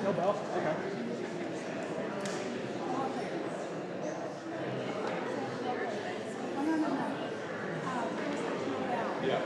No bell? Okay. Yeah.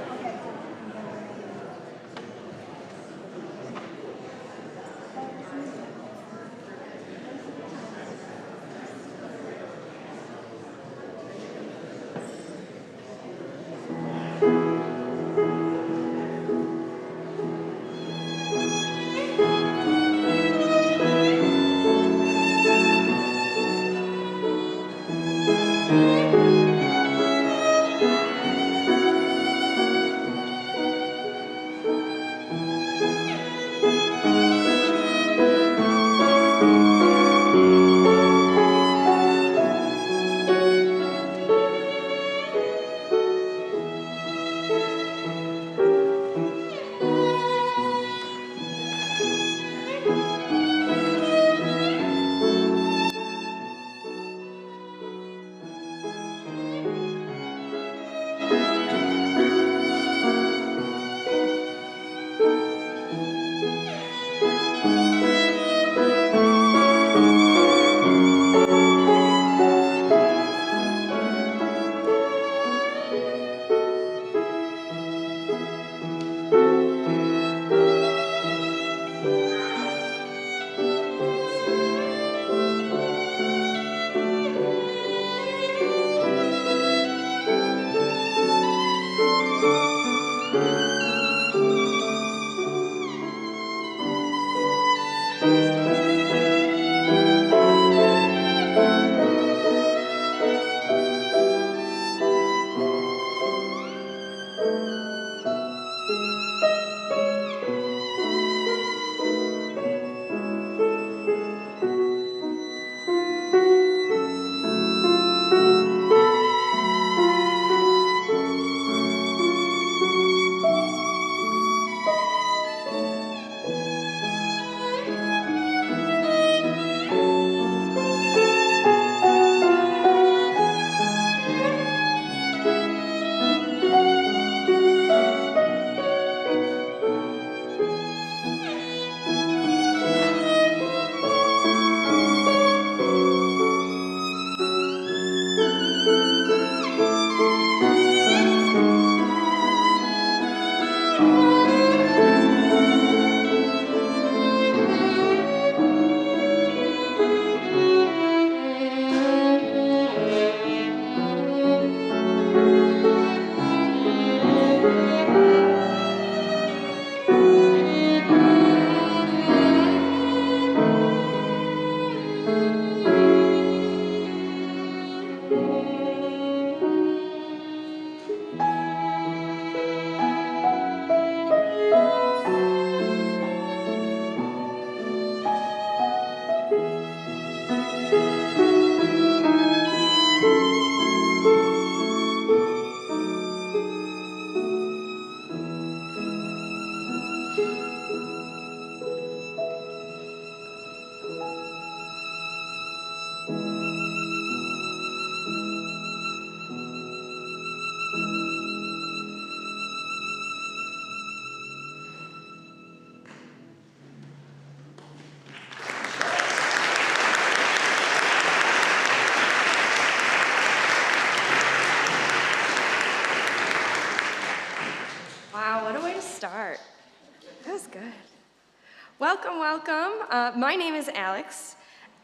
Welcome, welcome. My name is Alex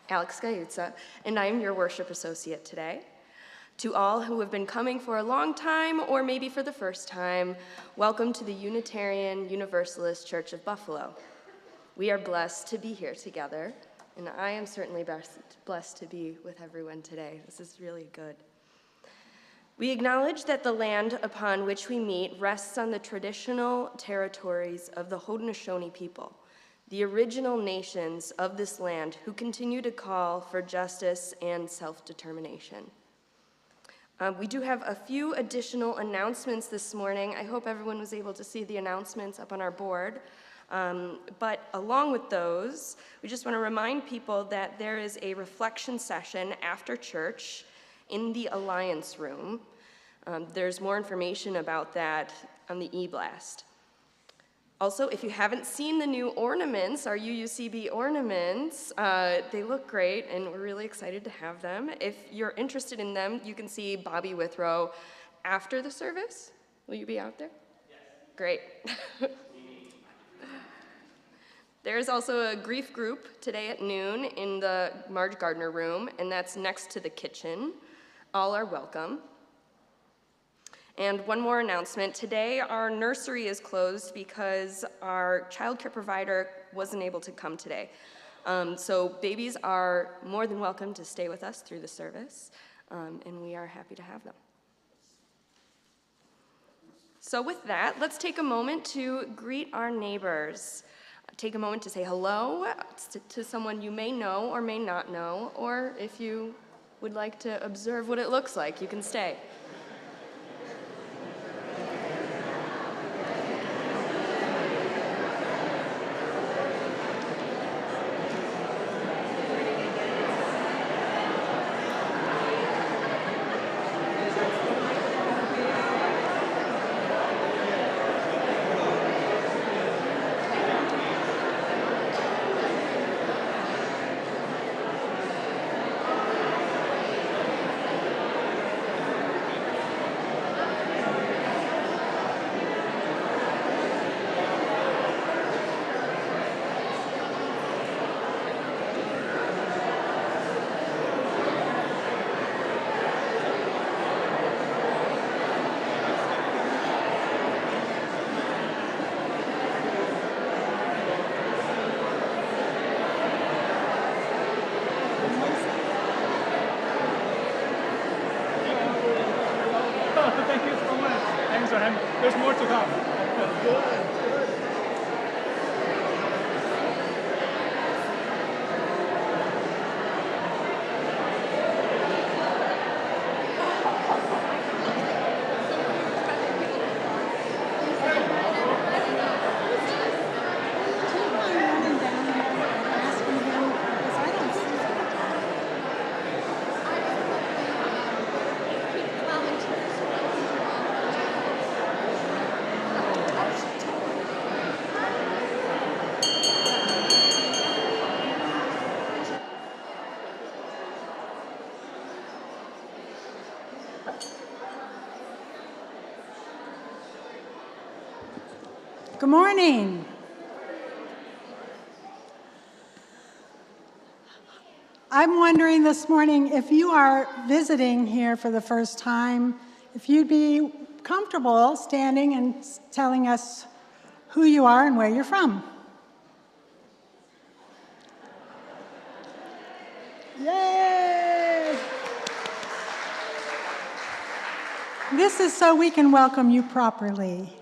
Gaiutza, and I am your worship associate today. To all who have been coming for a long time, or maybe for the first time, welcome to the Unitarian Universalist Church of Buffalo. We are blessed to be here together, and I am certainly blessed to be with everyone today. This is really good. We acknowledge that the land upon which we meet rests on the traditional territories of the Haudenosaunee people, the original nations of this land who continue to call for justice and self-determination. We do have a few additional announcements this morning. I hope everyone was able to see the announcements up on our board. But along with those, we just want to remind people that there is a reflection session after church in the Alliance Room. There's more information about that on the e-blast. Also, if you haven't seen the new ornaments, our UUCB ornaments, they look great, and we're really excited to have them. If you're interested in them, you can see Bobby Withrow after the service. Will you be out there? Yes. Great. There's also a grief group today at noon in the Marge Gardner room, and that's next to the kitchen. All are welcome. And one more announcement. Today, our nursery is closed because our childcare provider wasn't able to come today. So babies are more than welcome to stay with us through the service, and we are happy to have them. So with that, let's take a moment to greet our neighbors. Take a moment to say hello to someone you may know or may not know, or if you would like to observe what it looks like, you can stay. Thank you so much. Thanks for having me. There's more to come. Good. Good morning. I'm wondering this morning if you are visiting here for the first time, if you'd be comfortable standing and telling us who you are and where you're from. Yay! This is so we can welcome you properly.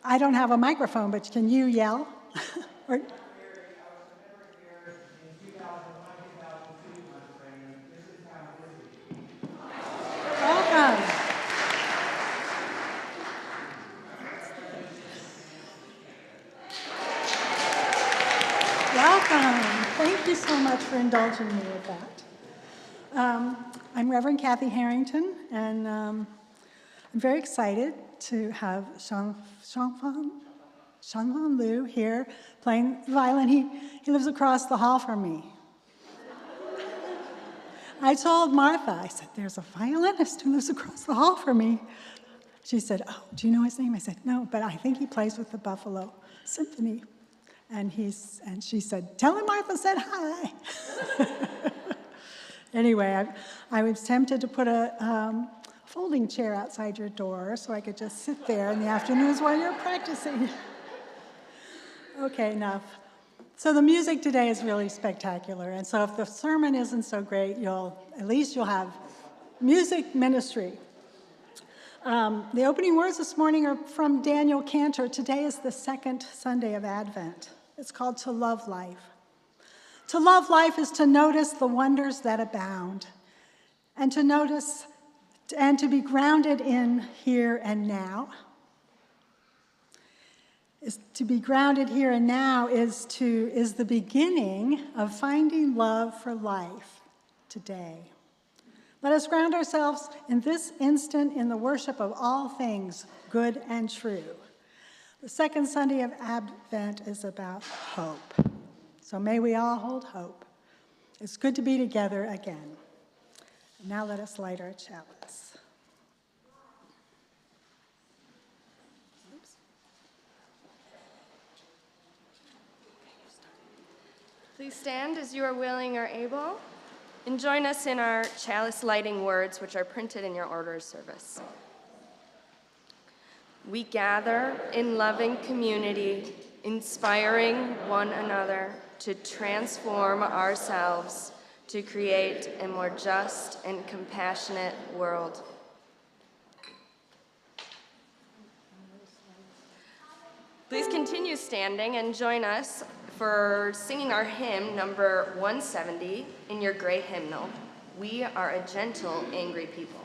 I don't have a microphone, but can you yell? Or, welcome. Welcome. Thank you so much for indulging me with that. I'm Reverend Cathy Harrington, and I'm very excited to have Shanfan Liu here playing the violin. He lives across the hall from me. I told Martha, I said, there's a violinist who lives across the hall from me. She said, oh, do you know his name? I said, no, but I think he plays with the Buffalo Symphony. And she said, tell him Martha said hi. Anyway, I was tempted to put a folding chair outside your door so I could just sit there in the afternoons while you're practicing. Okay, enough. So the music today is really spectacular, and so if the sermon isn't so great, at least you'll have music ministry. The opening words this morning are from Daniel Cantor. Today is the second Sunday of Advent. It's called To Love Life. To love life is to notice the wonders that abound, and to notice and to be grounded in here and now. To be grounded here and now is the beginning of finding love for life today. Let us ground ourselves in this instant in the worship of all things good and true. The second Sunday of Advent is about hope. So may we all hold hope. It's good to be together again. And now let us light our chalice. Please stand as you are willing or able, and join us in our chalice lighting words, which are printed in your order of service. We gather in loving community, inspiring one another to transform ourselves to create a more just and compassionate world. Please continue standing and join us for singing our hymn, number 170, in your gray hymnal. We are a gentle, angry people.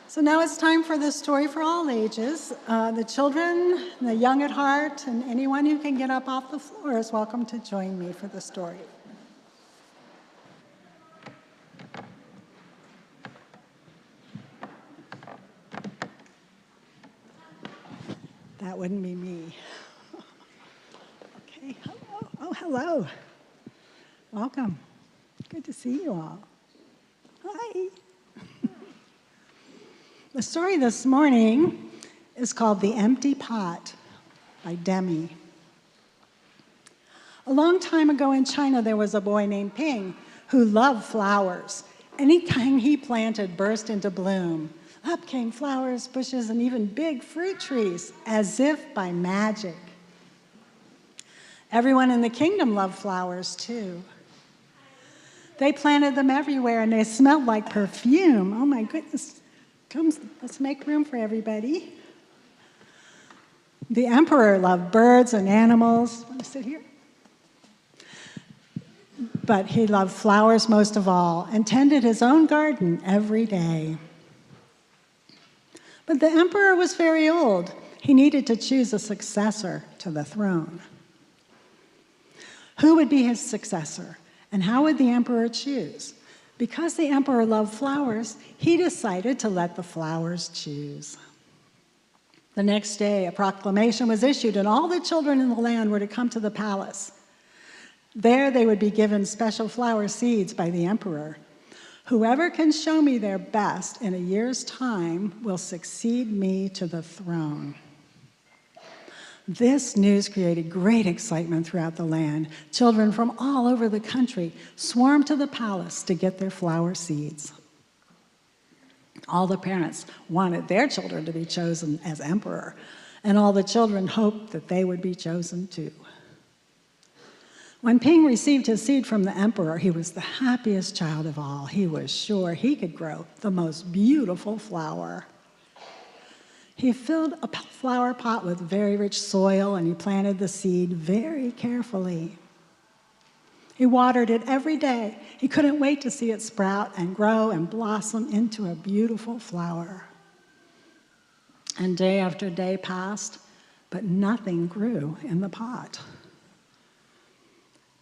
So now it's time for the story for all ages. The children, the young at heart, and anyone who can get up off the floor is welcome to join me for the story. That wouldn't be me. Okay, hello. Oh, hello. Welcome. Good to see you all. Hi. The story this morning is called The Empty Pot by Demi. A long time ago in China, there was a boy named Ping who loved flowers. Anything he planted burst into bloom. Up came flowers, bushes, and even big fruit trees, as if by magic. Everyone in the kingdom loved flowers, too. They planted them everywhere, and they smelled like perfume. Oh, my goodness. Come, let's make room for everybody. The emperor loved birds and animals. Want to sit here? But he loved flowers most of all and tended his own garden every day. But the emperor was very old. He needed to choose a successor to the throne. Who would be his successor, and how would the emperor choose? Because the emperor loved flowers, he decided to let the flowers choose. The next day, a proclamation was issued, and all the children in the land were to come to the palace. There they would be given special flower seeds by the emperor. Whoever can show me their best in a year's time will succeed me to the throne. This news created great excitement throughout the land. Children from all over the country swarmed to the palace to get their flower seeds. All the parents wanted their children to be chosen as emperor, and all the children hoped that they would be chosen too. When Ping received his seed from the emperor, he was the happiest child of all. He was sure he could grow the most beautiful flower. He filled a flower pot with very rich soil, and he planted the seed very carefully. He watered it every day. He couldn't wait to see it sprout and grow and blossom into a beautiful flower. And day after day passed, but nothing grew in the pot.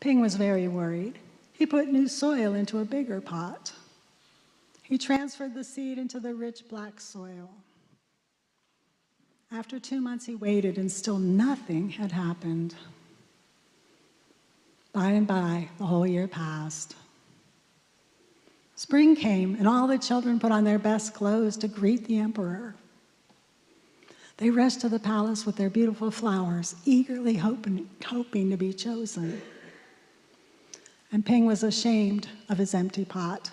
Ping was very worried. He put new soil into a bigger pot. He transferred the seed into the rich black soil. After 2 months, he waited, and still nothing had happened. By and by, the whole year passed. Spring came, and all the children put on their best clothes to greet the emperor. They rushed to the palace with their beautiful flowers, eagerly hoping to be chosen. And Ping was ashamed of his empty pot.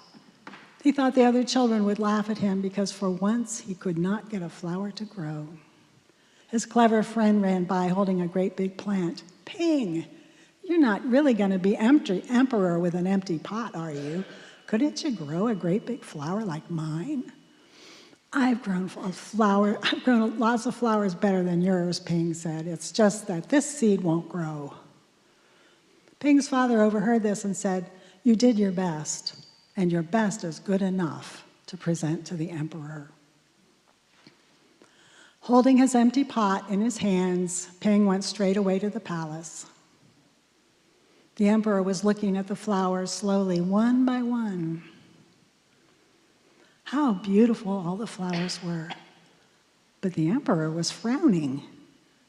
He thought the other children would laugh at him because for once he could not get a flower to grow. His clever friend ran by holding a great big plant. Ping, you're not really going to be emperor with an empty pot, are you? Couldn't you grow a great big flower like mine? I've grown lots of flowers better than yours, Ping said. It's just that this seed won't grow. Ping's father overheard this and said, "You did your best, and your best is good enough to present to the emperor." Holding his empty pot in his hands, Ping went straight away to the palace. The emperor was looking at the flowers slowly, one by one. How beautiful all the flowers were. But the emperor was frowning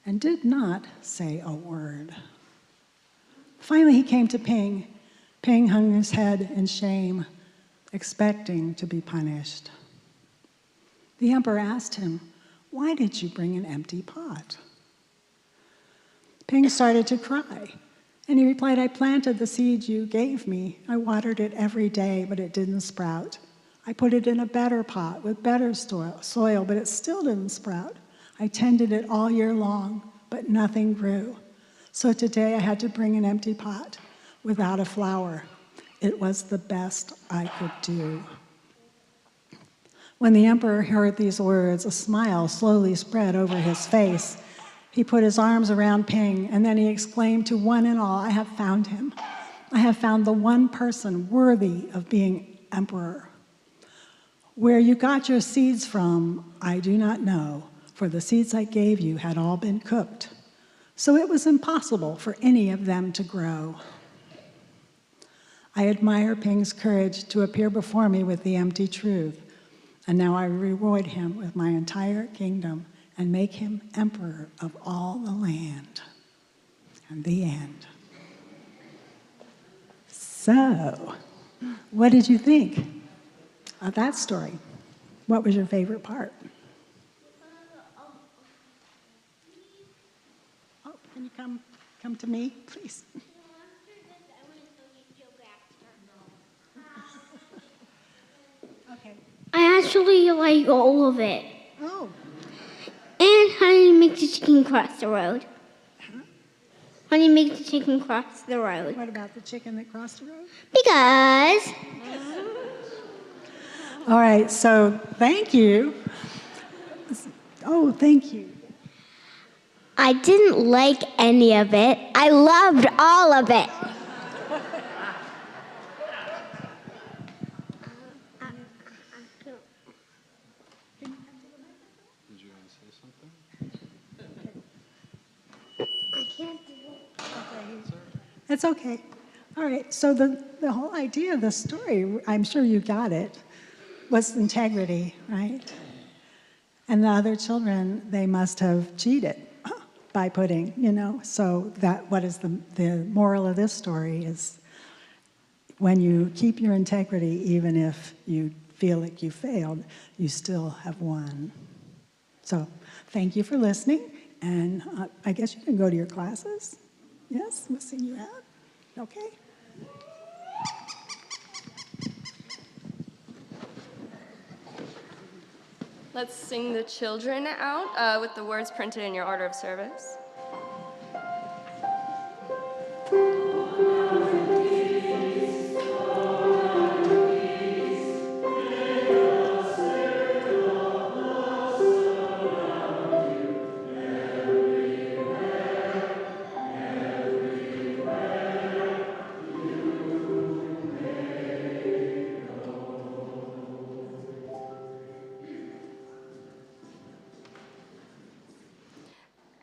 and did not say a word. Finally, he came to Ping. Ping hung his head in shame, expecting to be punished. The emperor asked him, "Why did you bring an empty pot?" Ping started to cry, and he replied, "I planted the seed you gave me. I watered it every day, but it didn't sprout. I put it in a better pot with better soil, but it still didn't sprout. I tended it all year long, but nothing grew. So today I had to bring an empty pot without a flower. It was the best I could do." When the emperor heard these words, a smile slowly spread over his face. He put his arms around Ping, and then he exclaimed to one and all, "I have found him. I have found the one person worthy of being emperor. Where you got your seeds from, I do not know, for the seeds I gave you had all been cooked. So it was impossible for any of them to grow. I admire Ping's courage to appear before me with the empty truth, and now I reward him with my entire kingdom and make him emperor of all the land." And the end. So, what did you think of that story? What was your favorite part? Oh, can you come to me, please? actually like all of it. Oh, And how do you make the chicken cross the road? How do you make the chicken cross the road? what about the chicken that crossed the road? Because All right, so thank you. Oh, thank you. I didn't like any of it. I loved all of it. Did you want to say something? I can't do it. It's okay. All right, so the whole idea of the story, I'm sure you got it, was integrity, right? And the other children, they must have cheated by putting, so that what is the moral of this story is when you keep your integrity, even if you feel like you failed, you still have won. So thank you for listening, and I guess you can go to your classes. Yes, we'll see you out. Okay. Let's sing the children out with the words printed in your order of service.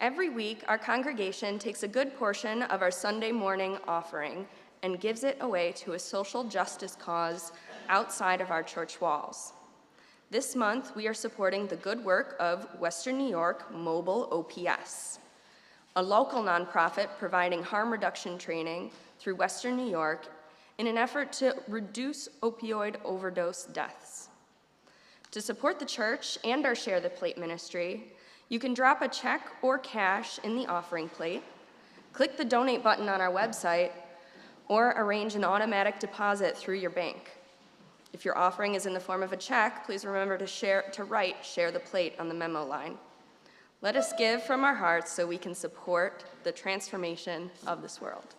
Every week, our congregation takes a good portion of our Sunday morning offering and gives it away to a social justice cause outside of our church walls. This month, we are supporting the good work of Western New York Mobile OPS, a local nonprofit providing harm reduction training through Western New York in an effort to reduce opioid overdose deaths. To support the church and our Share the Plate ministry, you can drop a check or cash in the offering plate, click the donate button on our website, or arrange an automatic deposit through your bank. If your offering is in the form of a check, please remember to write Share the Plate on the memo line. Let us give from our hearts so we can support the transformation of this world.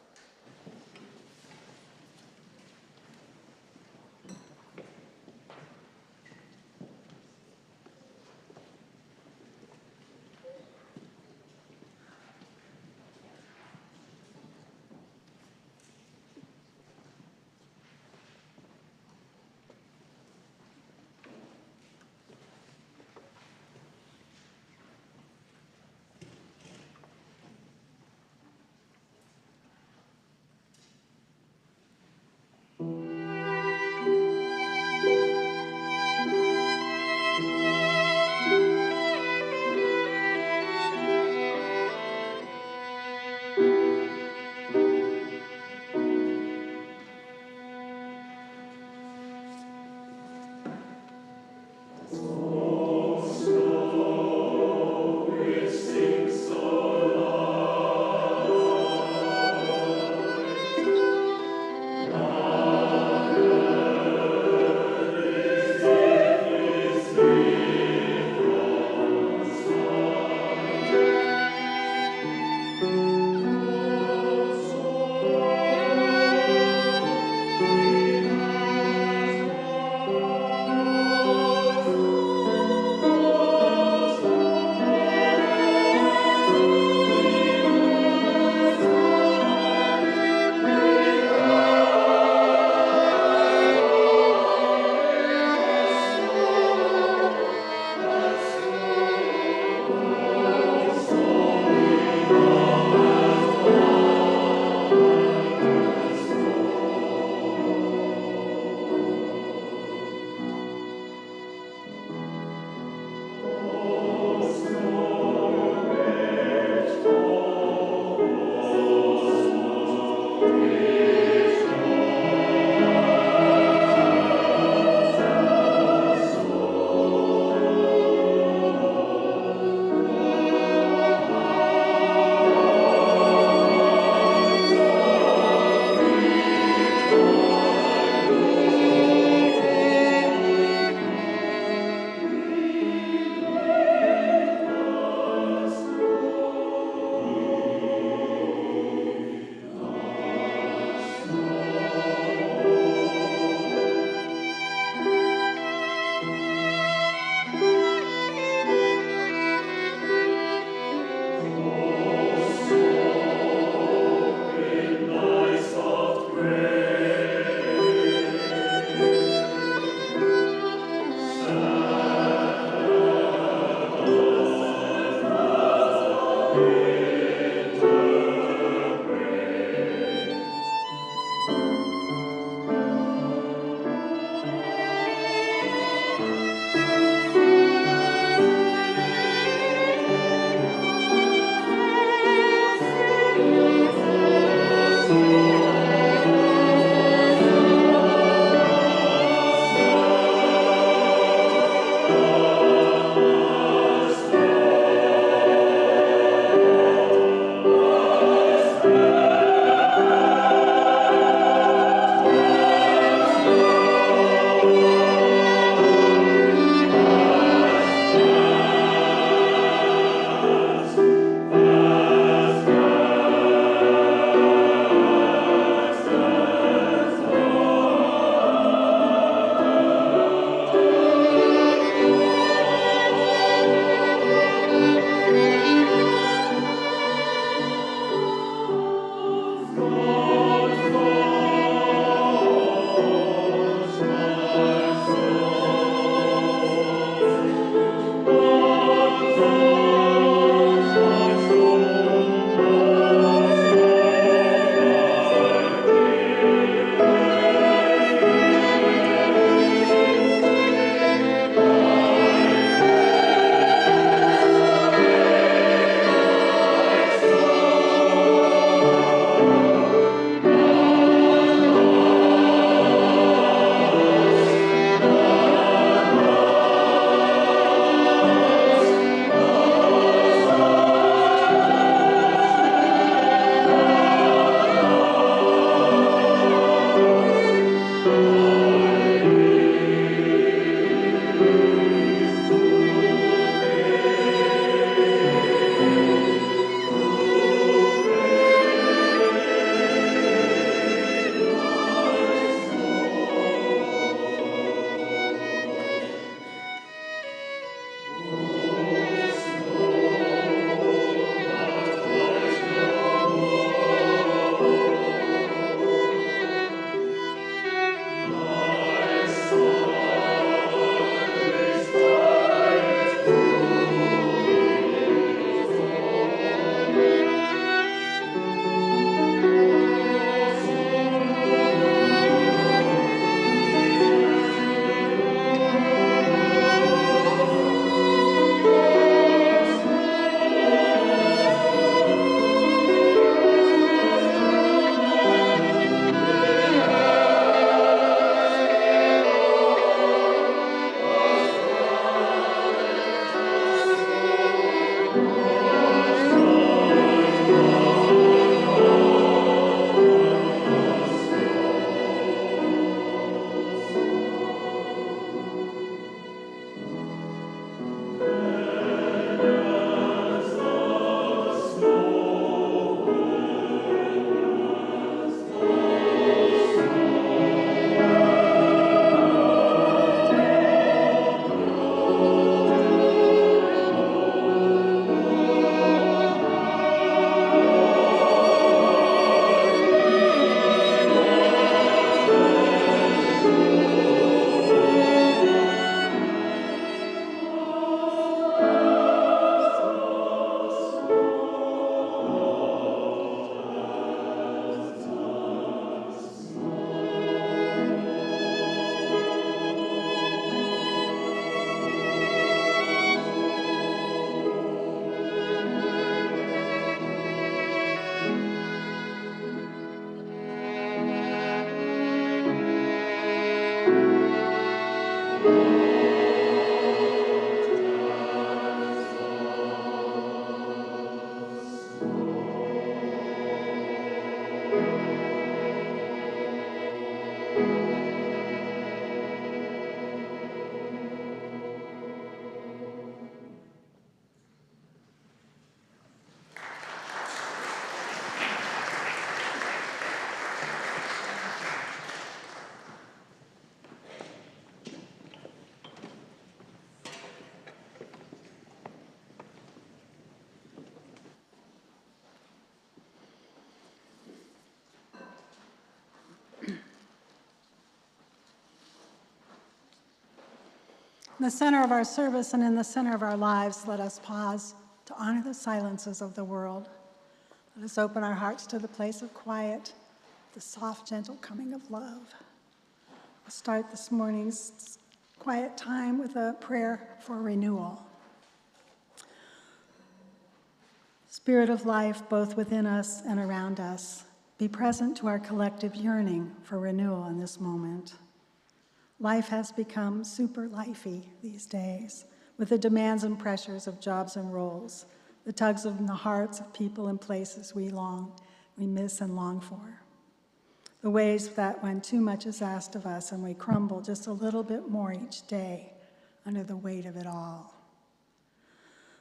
In the center of our service and in the center of our lives, let us pause to honor the silences of the world. Let us open our hearts to the place of quiet, the soft, gentle coming of love. We'll start this morning's quiet time with a prayer for renewal. Spirit of life, both within us and around us, be present to our collective yearning for renewal in this moment. Life has become super lifey these days, with the demands and pressures of jobs and roles, the tugs of the hearts of people and places we miss and long for. The ways that when too much is asked of us and we crumble just a little bit more each day under the weight of it all.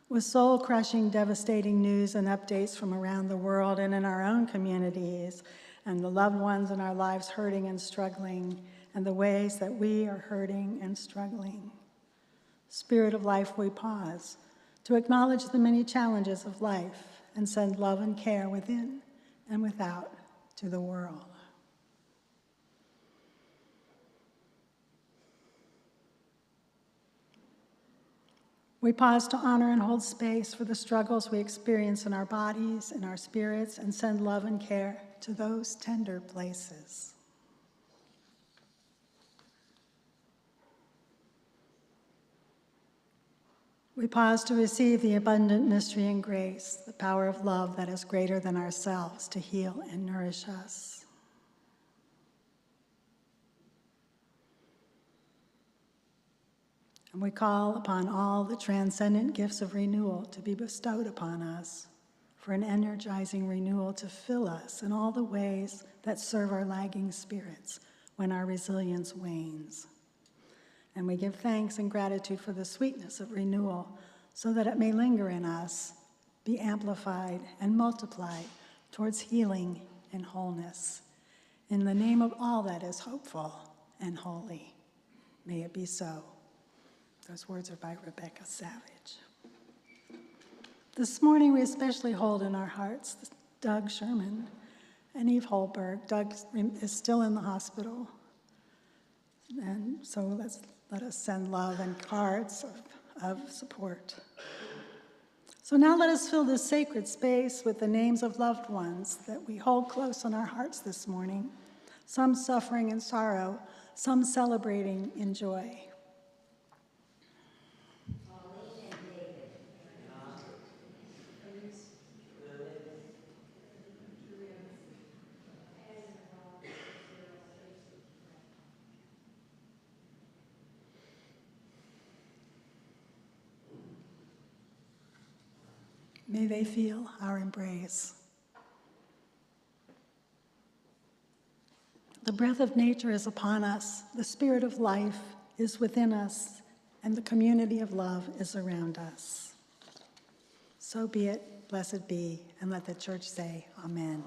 With soul-crushing, devastating news and updates from around the world and in our own communities, and the loved ones in our lives hurting and struggling, and the ways that we are hurting and struggling. Spirit of life, we pause to acknowledge the many challenges of life and send love and care within and without to the world. We pause to honor and hold space for the struggles we experience in our bodies, in our spirits, and send love and care to those tender places. We pause to receive the abundant mystery and grace, the power of love that is greater than ourselves to heal and nourish us. And we call upon all the transcendent gifts of renewal to be bestowed upon us, for an energizing renewal to fill us in all the ways that serve our lagging spirits when our resilience wanes. And we give thanks and gratitude for the sweetness of renewal so that it may linger in us, be amplified and multiplied towards healing and wholeness. In the name of all that is hopeful and holy, may it be so. Those words are by Rebecca Savage. This morning we especially hold in our hearts Doug Sherman and Eve Holberg. Doug is still in the hospital. And so let us send love and cards of support. So now let us fill this sacred space with the names of loved ones that we hold close in our hearts this morning, some suffering in sorrow, some celebrating in joy. May they feel our embrace. The breath of nature is upon us, the spirit of life is within us, and the community of love is around us. So be it, blessed be, and let the church say, Amen.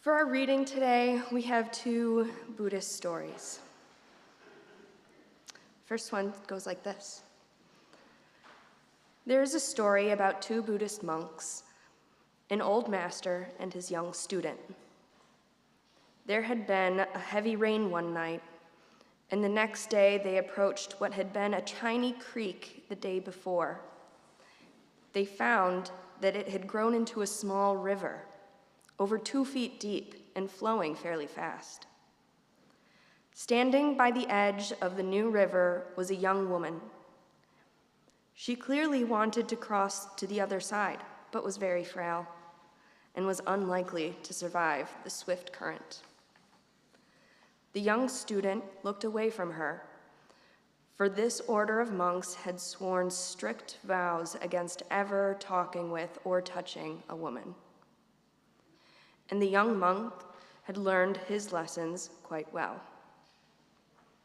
For our reading today, we have two Buddhist stories. First one goes like this. There is a story about two Buddhist monks, an old master and his young student. There had been a heavy rain one night, and the next day they approached what had been a tiny creek the day before. They found that it had grown into a small river, over 2 feet deep and flowing fairly fast. Standing by the edge of the new river was a young woman. She clearly wanted to cross to the other side, but was very frail and was unlikely to survive the swift current. The young student looked away from her, for this order of monks had sworn strict vows against ever talking with or touching a woman. And the young monk had learned his lessons quite well.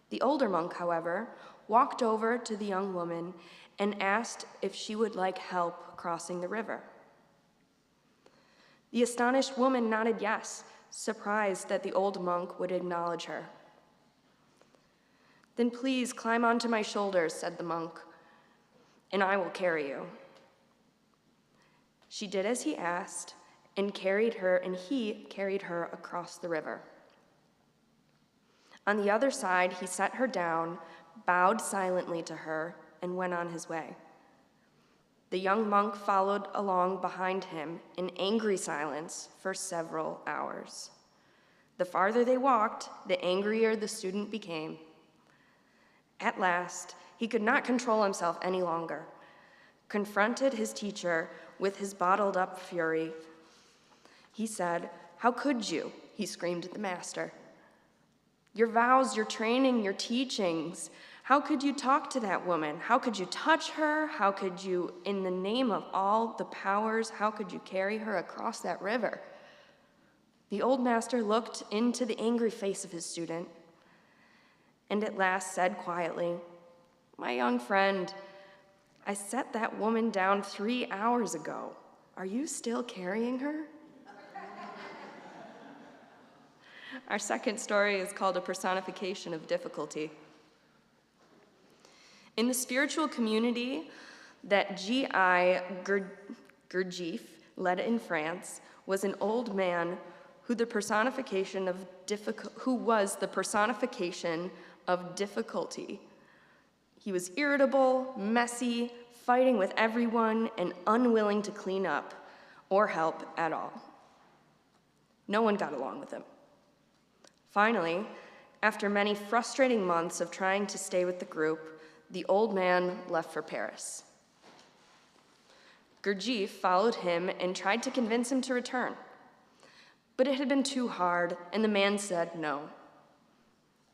The older monk, however, walked over to the young woman and asked if she would like help crossing the river. The astonished woman nodded yes, surprised that the old monk would acknowledge her. "Then please climb onto my shoulders," said the monk, "and I will carry you." She did as he asked and he carried her across the river. On the other side, he set her down, bowed silently to her, and went on his way. The young monk followed along behind him in angry silence for several hours. The farther they walked, the angrier the student became. At last, he could not control himself any longer, confronted his teacher with his bottled-up fury. He said, "How could you?" he screamed at the master. "Your vows, your training, your teachings. How could you talk to that woman? How could you touch her? How could you, in the name of all the powers, how could you carry her across that river?" The old master looked into the angry face of his student and at last said quietly, "My young friend, I set that woman down 3 hours ago. Are you still carrying her?" Our second story is called A Personification of Difficulty. In the spiritual community that G.I. Gurdjieff led in France was an old man who was the personification of difficulty. He was irritable, messy, fighting with everyone, and unwilling to clean up or help at all. No one got along with him. Finally, after many frustrating months of trying to stay with the group, the old man left for Paris. Gurdjieff followed him and tried to convince him to return. But it had been too hard, and the man said no.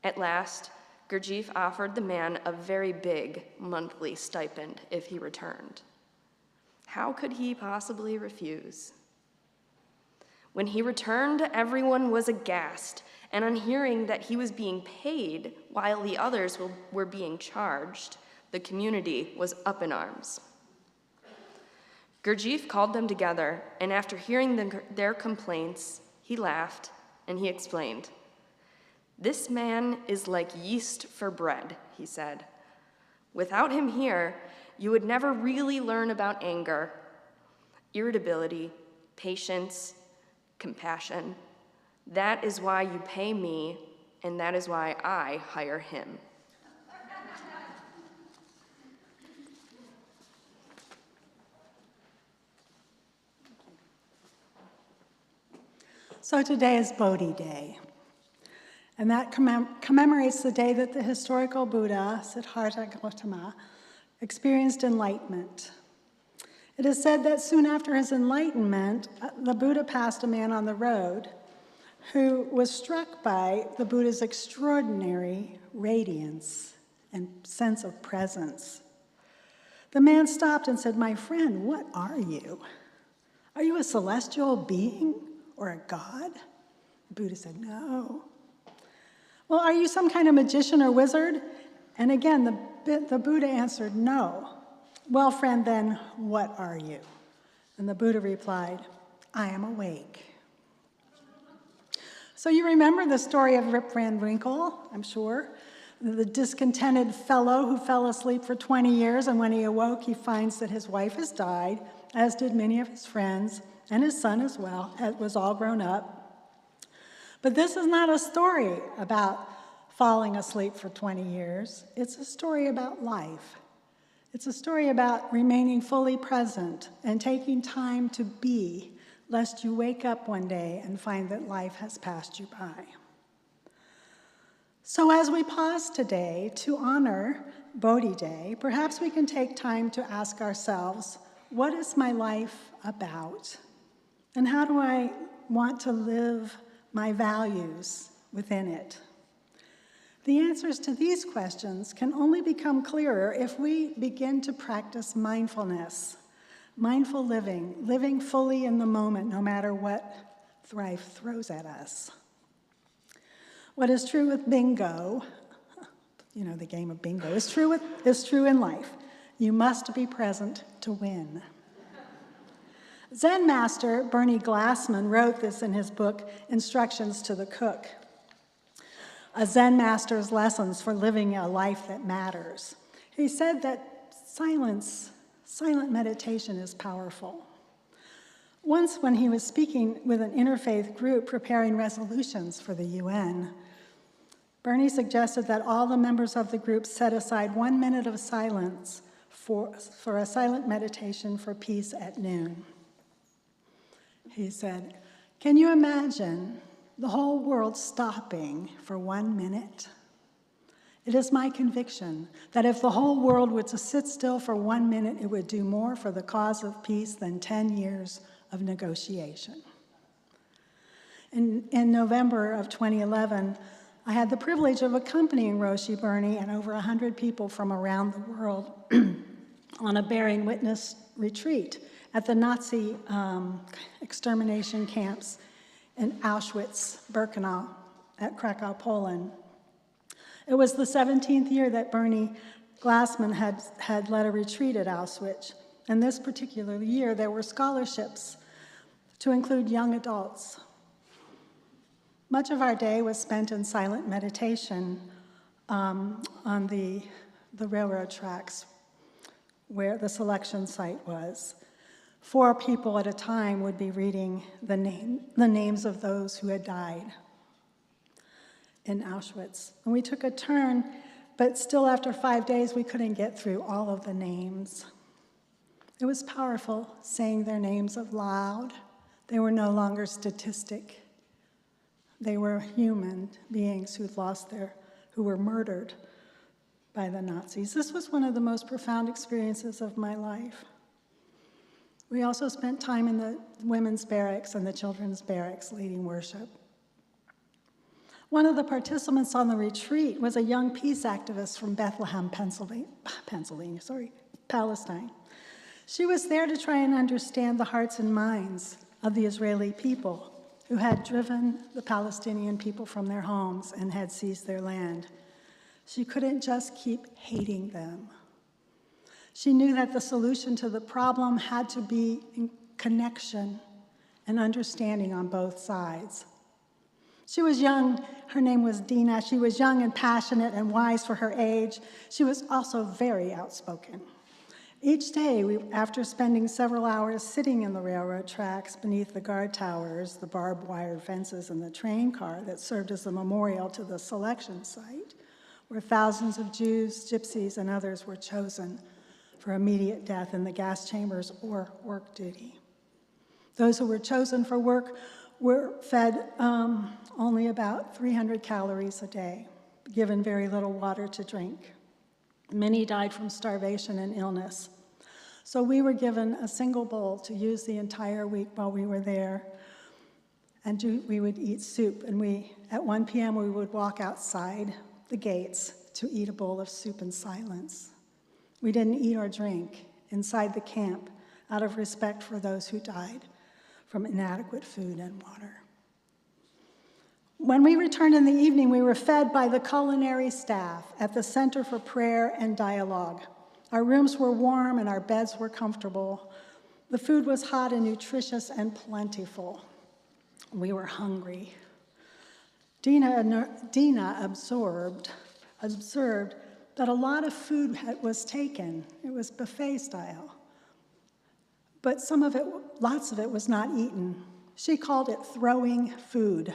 At last, Gurdjieff offered the man a very big monthly stipend if he returned. How could he possibly refuse? When he returned, everyone was aghast, and on hearing that he was being paid while the others were being charged, the community was up in arms. Gurdjieff called them together, and after hearing their complaints, he laughed and he explained. "This man is like yeast for bread," he said. "Without him here, you would never really learn about anger, irritability, patience, compassion. That is why you pay me, and that is why I hire him." So today is Bodhi Day, and that commemorates the day that the historical Buddha, Siddhartha Gautama, experienced enlightenment. It is said that soon after his enlightenment, the Buddha passed a man on the road who was struck by the Buddha's extraordinary radiance and sense of presence. The man stopped and said, "My friend, what are you? Are you a celestial being or a god?" The Buddha said, "No." "Well, are you some kind of magician or wizard?" And again, the Buddha answered, "No." "Well, friend, then what are you?" And the Buddha replied, "I am awake." So you remember the story of Rip Van Winkle, I'm sure, the discontented fellow who fell asleep for 20 years, and when he awoke, he finds that his wife has died, as did many of his friends, and his son as well, was all grown up. But this is not a story about falling asleep for 20 years. It's a story about life. It's a story about remaining fully present and taking time to be, lest you wake up one day and find that life has passed you by. So as we pause today to honor Bodhi Day, perhaps we can take time to ask ourselves, what is my life about? And how do I want to live my values within it? The answers to these questions can only become clearer if we begin to practice mindfulness, mindful living, living fully in the moment no matter what life throws at us. What is true with bingo, you know, the game of bingo, is true in life. You must be present to win. Zen master Bernie Glassman wrote this in his book, Instructions to the Cook, a Zen master's lessons for living a life that matters. He said that silent meditation is powerful. Once when he was speaking with an interfaith group preparing resolutions for the UN, Bernie suggested that all the members of the group set aside 1 minute of silence for a silent meditation for peace at noon. He said, "Can you imagine the whole world stopping for 1 minute? It is my conviction that if the whole world were to sit still for 1 minute, it would do more for the cause of peace than 10 years of negotiation." In November of 2011, I had the privilege of accompanying Roshi Bernie and over 100 people from around the world on a bearing witness retreat at the Nazi extermination camps in Auschwitz, Birkenau, at Krakow, Poland. It was the 17th year that Bernie Glassman had led a retreat at Auschwitz, and this particular year there were scholarships to include young adults. Much of our day was spent in silent meditation on the railroad tracks where the selection site was. 4 people at a time would be reading the names of those who had died in Auschwitz. And we took a turn, but still after 5 days, we couldn't get through all of the names. It was powerful saying their names aloud. They were no longer statistic. They were human beings who were murdered by the Nazis. This was one of the most profound experiences of my life. We also spent time in the women's barracks and the children's barracks leading worship. One of the participants on the retreat was a young peace activist from Bethlehem, Palestine. She was there to try and understand the hearts and minds of the Israeli people who had driven the Palestinian people from their homes and had seized their land. She couldn't just keep hating them. She knew that the solution to the problem had to be in connection and understanding on both sides. She was young. Her name was Dina. She was young and passionate and wise for her age. She was also very outspoken. Each day, after spending several hours sitting in the railroad tracks beneath the guard towers, the barbed wire fences, and the train car that served as a memorial to the selection site, where thousands of Jews, gypsies, and others were chosen for immediate death in the gas chambers or work duty. Those who were chosen for work were fed only about 300 calories a day, given very little water to drink. Many died from starvation and illness. So we were given a single bowl to use the entire week while we were there, and we would eat soup. And at 1 p.m., we would walk outside the gates to eat a bowl of soup in silence. We didn't eat or drink inside the camp out of respect for those who died from inadequate food and water. When we returned in the evening, we were fed by the culinary staff at the Center for Prayer and Dialogue. Our rooms were warm and our beds were comfortable. The food was hot and nutritious and plentiful. We were hungry. Dina observed that a lot of food was taken. It was buffet style. But some of it, lots of it, was not eaten. She called it throwing food.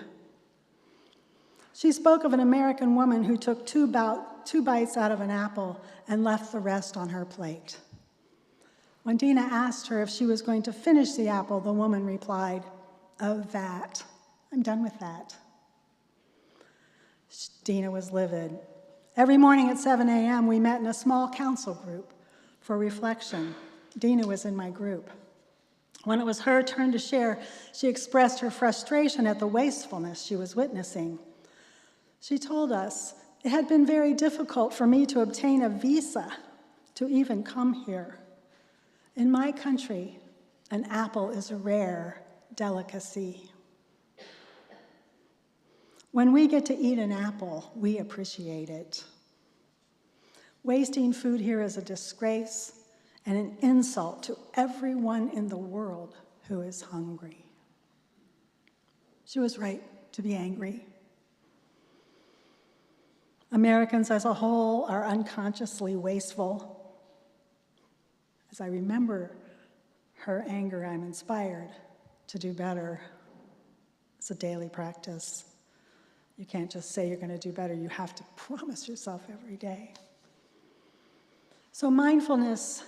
She spoke of an American woman who took two bites out of an apple and left the rest on her plate. When Dina asked her if she was going to finish the apple, the woman replied, "Oh, that. I'm done with that." Dina was livid. Every morning at 7 a.m., we met in a small council group for reflection. Dina was in my group. When it was her turn to share, she expressed her frustration at the wastefulness she was witnessing. She told us, "It had been very difficult for me to obtain a visa to even come here. In my country, an apple is a rare delicacy. When we get to eat an apple, we appreciate it. Wasting food here is a disgrace and an insult to everyone in the world who is hungry." She was right to be angry. Americans as a whole are unconsciously wasteful. As I remember her anger, I'm inspired to do better. It's a daily practice. You can't just say you're going to do better. You have to promise yourself every day. So mindfulness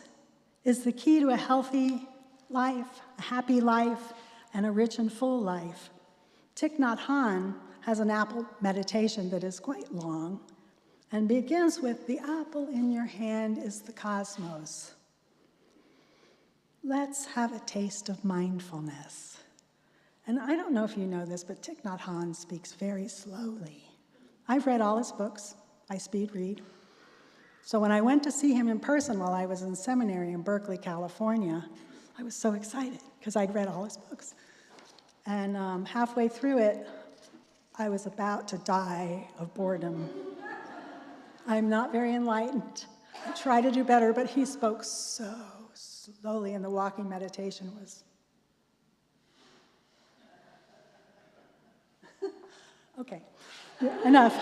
is the key to a healthy life, a happy life, and a rich and full life. Thich Nhat Hanh has an apple meditation that is quite long and begins with, "The apple in your hand is the cosmos. Let's have a taste of mindfulness." And I don't know if you know this, but Thich Nhat Hanh speaks very slowly. I've read all his books. I speed read. So when I went to see him in person while I was in seminary in Berkeley, California, I was so excited because I'd read all his books. And halfway through it, I was about to die of boredom. I'm not very enlightened. I try to do better, but he spoke so slowly, and the walking meditation was... Okay, enough.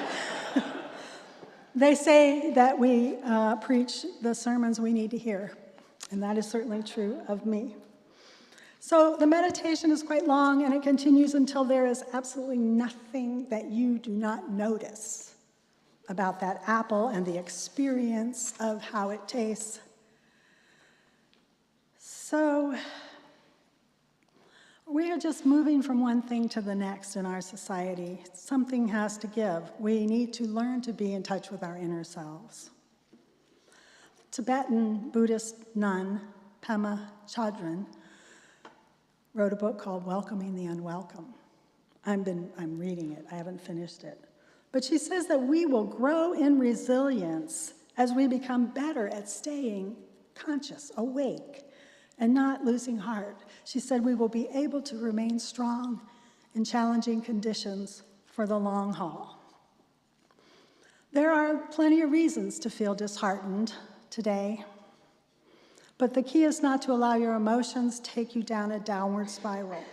They say that we preach the sermons we need to hear, and that is certainly true of me. So the meditation is quite long, and it continues until there is absolutely nothing that you do not notice about that apple and the experience of how it tastes. So we are just moving from one thing to the next in our society. Something has to give. We need to learn to be in touch with our inner selves. Tibetan Buddhist nun Pema Chodron wrote a book called Welcoming the Unwelcome. I'm reading it. I haven't finished it. But she says that we will grow in resilience as we become better at staying conscious, awake, and not losing heart. She said we will be able to remain strong in challenging conditions for the long haul. There are plenty of reasons to feel disheartened today, but the key is not to allow your emotions take you down a downward spiral.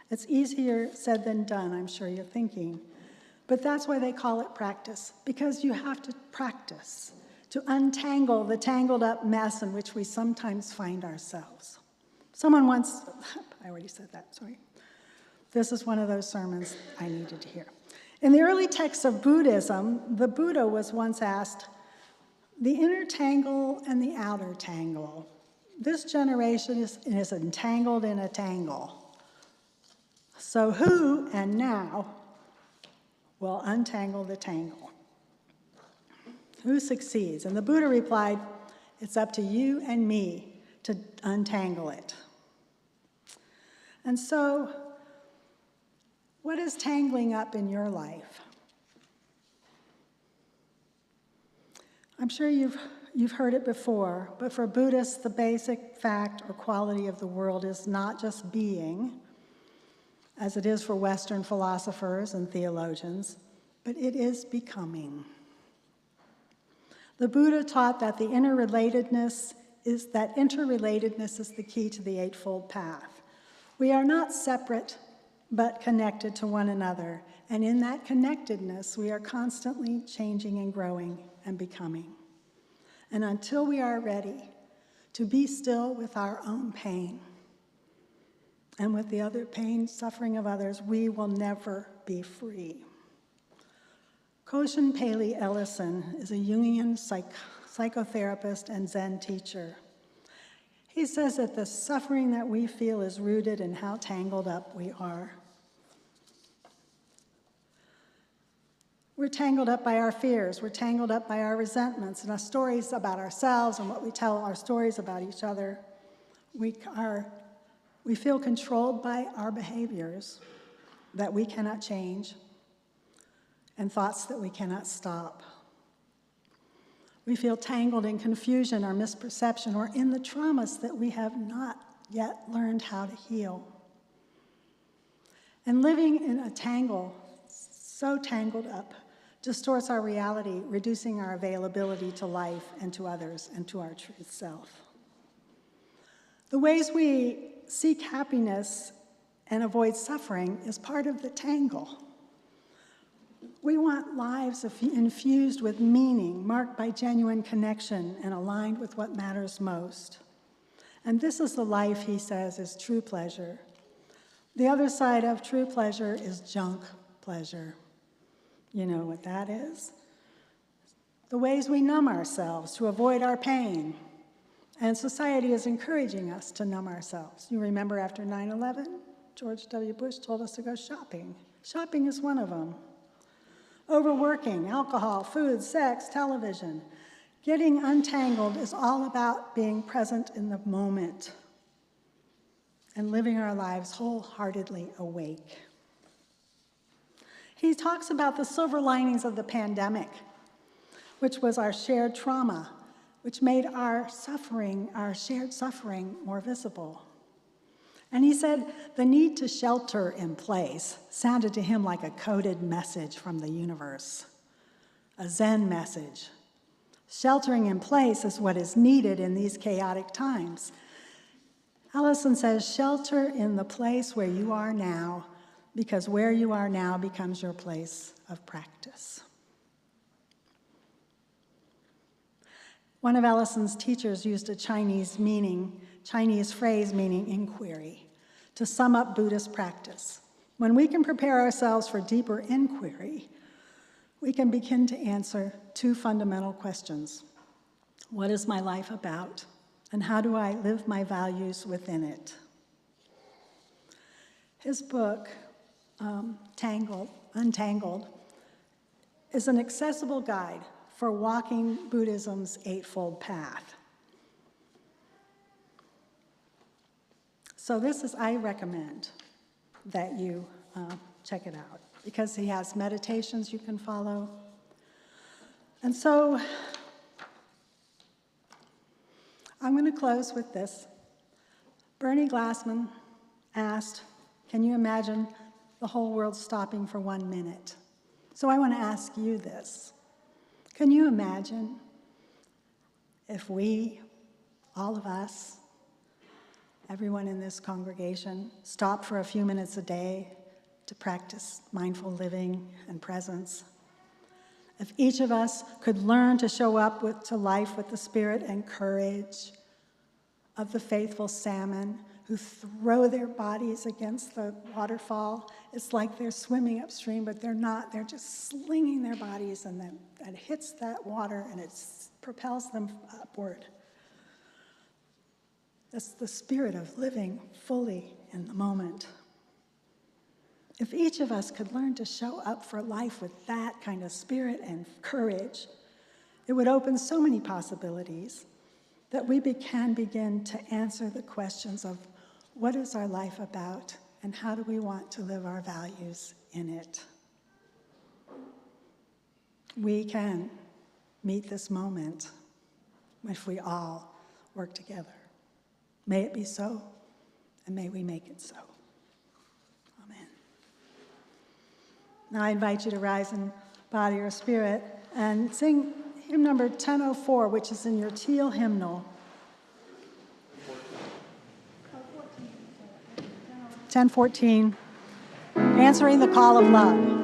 It's easier said than done, I'm sure you're thinking. But that's why they call it practice, because you have to practice to untangle the tangled up mess in which we sometimes find ourselves. Someone once, I already said that, sorry. This is one of those sermons I needed to hear. In the early texts of Buddhism, the Buddha was once asked, "The inner tangle and the outer tangle. This generation is entangled in a tangle. So who and now will untangle the tangle? Who succeeds?" And the Buddha replied, "It's up to you and me to untangle it." And so, what is tangling up in your life? I'm sure you've heard it before, but for Buddhists, the basic fact or quality of the world is not just being, as it is for Western philosophers and theologians, but it is becoming. The Buddha taught that the interrelatedness is the key to the Eightfold Path. We are not separate, but connected to one another. And in that connectedness, we are constantly changing and growing and becoming. And until we are ready to be still with our own pain and with the other pain, suffering of others, we will never be free. Koshin Paley Ellison is a Jungian psychotherapist and Zen teacher. He says that the suffering that we feel is rooted in how tangled up we are. We're tangled up by our fears. We're tangled up by our resentments and our stories about ourselves and what we tell our stories about each other. We feel controlled by our behaviors that we cannot change and thoughts that we cannot stop. We feel tangled in confusion or misperception or in the traumas that we have not yet learned how to heal. And living in a tangle, so tangled up, distorts our reality, reducing our availability to life and to others and to our truth self. The ways we seek happiness and avoid suffering is part of the tangle. We want lives infused with meaning, marked by genuine connection and aligned with what matters most. And this is the life, he says, is true pleasure. The other side of true pleasure is junk pleasure. You know what that is? The ways we numb ourselves to avoid our pain. And society is encouraging us to numb ourselves. You remember after 9/11, George W. Bush told us to go shopping. Shopping is one of them. Overworking, alcohol, food, sex, television. Getting untangled is all about being present in the moment and living our lives wholeheartedly awake. He talks about the silver linings of the pandemic, which was our shared trauma, which made our suffering, our shared suffering, more visible. And he said the need to shelter in place sounded to him like a coded message from the universe, a Zen message. Sheltering in place is what is needed in these chaotic times. Ellison says, shelter in the place where you are now, because where you are now becomes your place of practice. One of Ellison's teachers used a Chinese phrase meaning inquiry, to sum up Buddhist practice. When we can prepare ourselves for deeper inquiry, we can begin to answer two fundamental questions. What is my life about? And how do I live my values within it? His book, Untangled, is an accessible guide for walking Buddhism's Eightfold Path. So I recommend that you check it out, because he has meditations you can follow. And so I'm going to close with this. Bernie Glassman asked, can you imagine the whole world stopping for 1 minute? So I want to ask you this. Can you imagine if we, all of us, everyone in this congregation, stopped for a few minutes a day to practice mindful living and presence? If each of us could learn to show up to life with the spirit and courage of the faithful salmon who throw their bodies against the waterfall, it's like they're swimming upstream, but they're not. They're just slinging their bodies, and then it hits that water, and it propels them upward. That's the spirit of living fully in the moment. If each of us could learn to show up for life with that kind of spirit and courage, it would open so many possibilities that we can begin to answer the questions of what is our life about and how do we want to live our values in it. We can meet this moment if we all work together. May it be so, and may we make it so. Amen. Now I invite you to rise in body or spirit and sing hymn number 1004, which is in your teal hymnal. 1014. answering the call of love.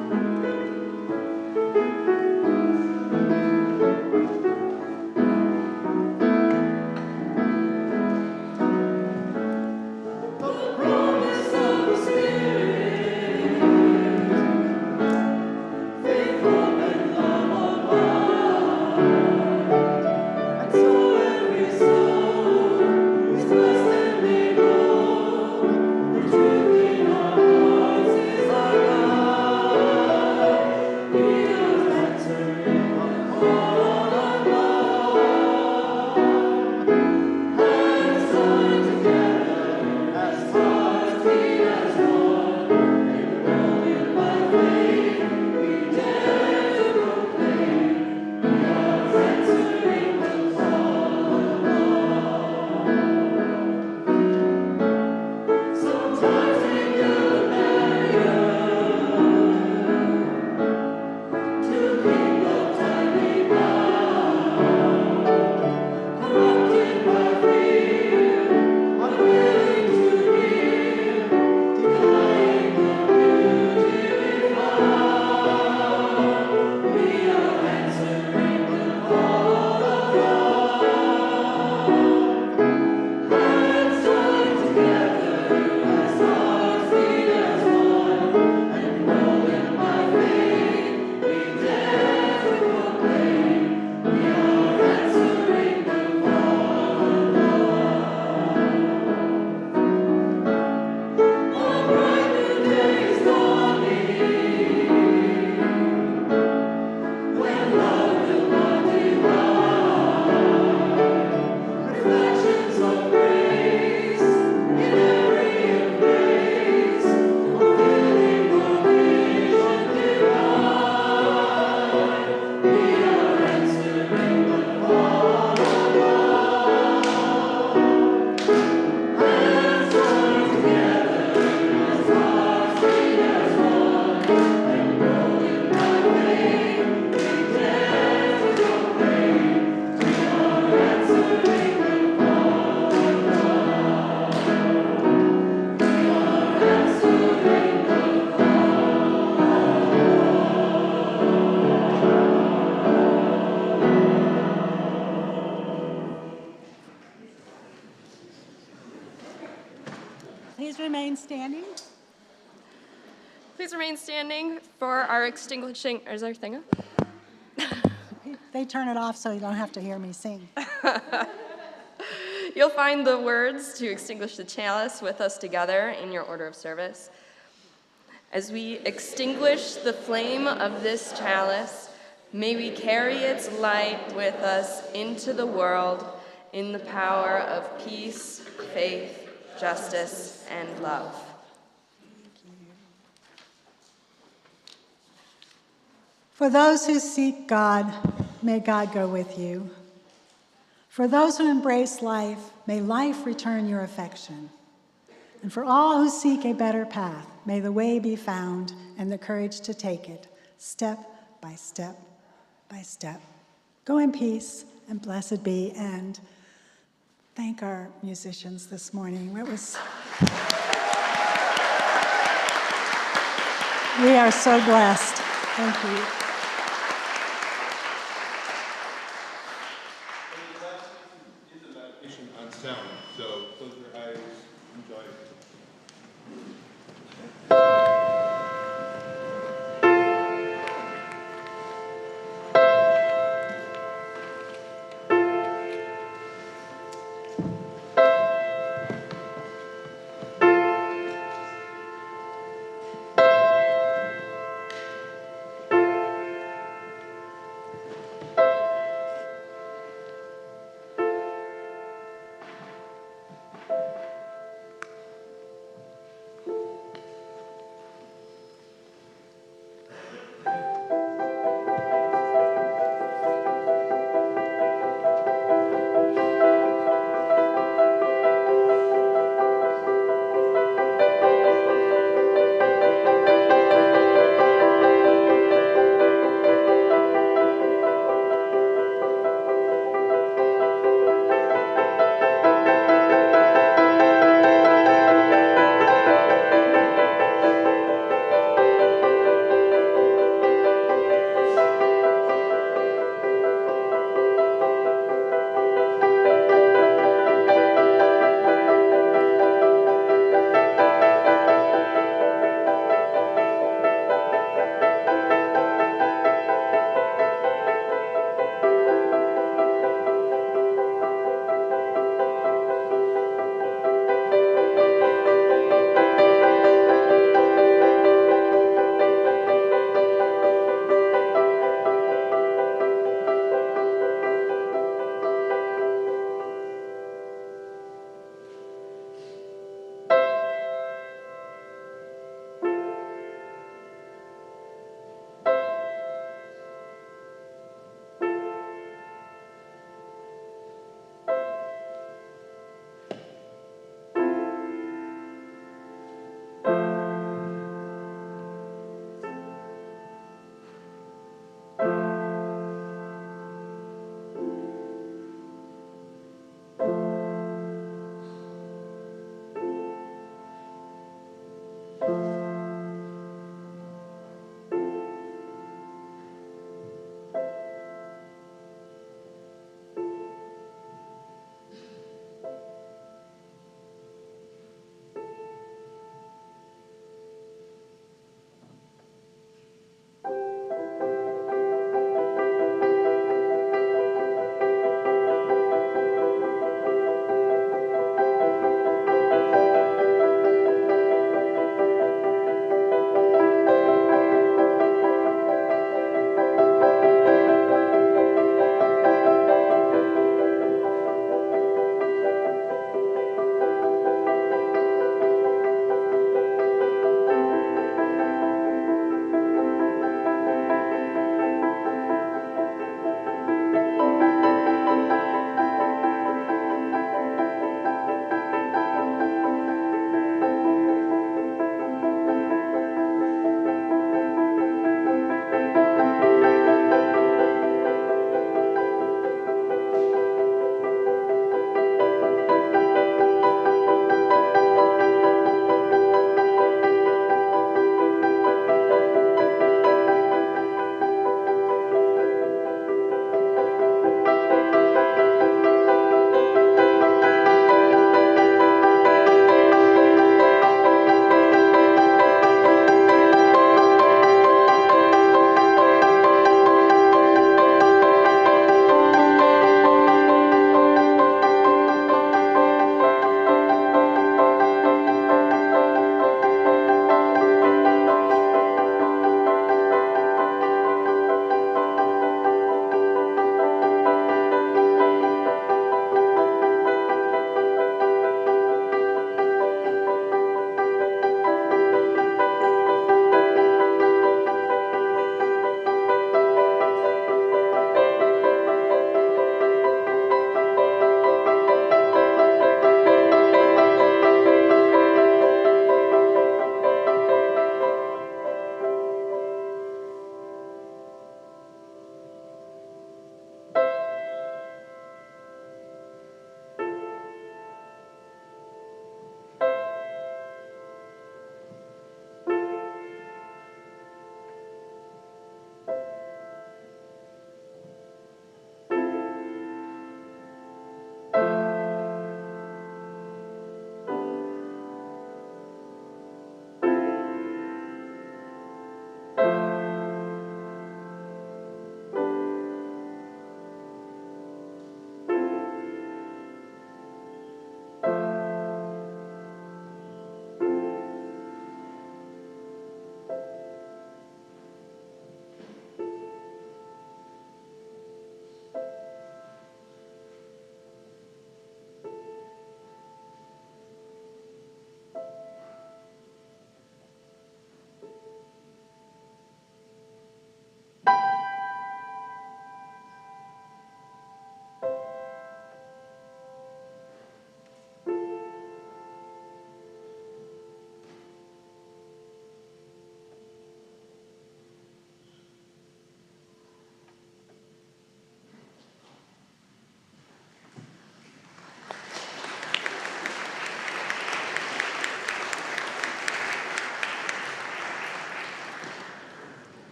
Please remain standing. Please remain standing for our extinguishing. Is our thing up? They turn it off so you don't have to hear me sing. You'll find the words to extinguish the chalice with us together in your order of service. As we extinguish the flame of this chalice, may we carry its light with us into the world in the power of peace, faith, justice, and love. For those who seek God, may God go with you. For those who embrace life, may life return your affection. And for all who seek a better path, may the way be found and the courage to take it, step by step by step. Go in peace and blessed be, and thank our musicians this morning. We are so blessed. Thank you.